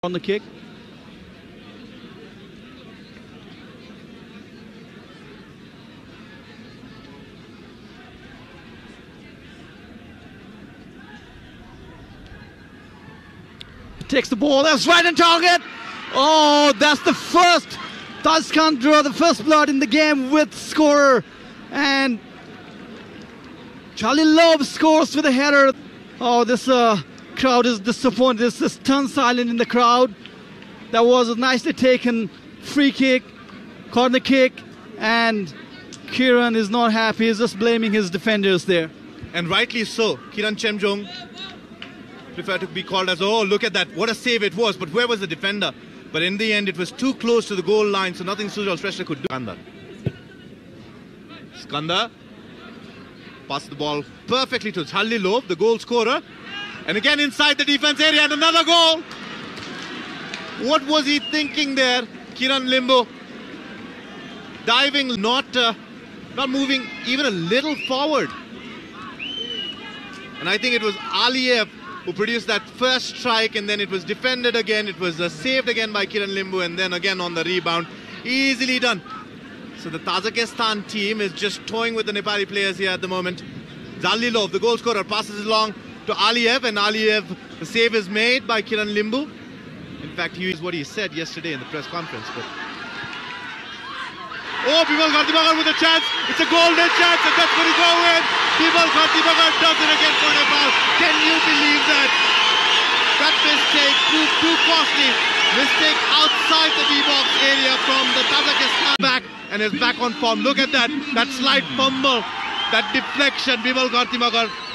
on the kick. Takes the ball, that's right on target. Oh, that's the first. Tajikistan draw the first blood in the game with scorer. And Charlie Love scores with a header. Oh, this crowd is disappointed. This is turned silent in the crowd. That was a nicely taken free kick, corner kick, and Kiran is not happy. He's just blaming his defenders there. And rightly so. Kiran Chemjong prefer to be called as, oh, look at that, what a save it was, but where was the defender? But in the end, it was too close to the goal line, so nothing Sujal Shrestha could do. Skandar passed the ball perfectly to Charlie Love, the goal scorer. And again inside the defense area, and another goal. What was he thinking there? Kiran Limbu diving, not moving even a little forward. And I think it was Aliyev who produced that first strike, and then it was defended again. It was saved again by Kiran Limbu, and then again on the rebound. Easily done. So the Tajikistan team is just toying with the Nepali players here at the moment. Zalilov, the goal scorer, passes it along to Aliyev, and Aliyev, the save is made by Kiran Limbu. In fact, he is what he said yesterday in the press conference. But oh, Bimal Ghardimagar with a chance. It's a golden chance, and that's going to go in. Bimal Ghardimagar does it again for Nepal. Can you believe that? That mistake proved too costly. Mistake outside the D-box area from the Tajikistan back, and is back on form. Look at that. That slight fumble, that deflection. Bimal Ghardimagar, the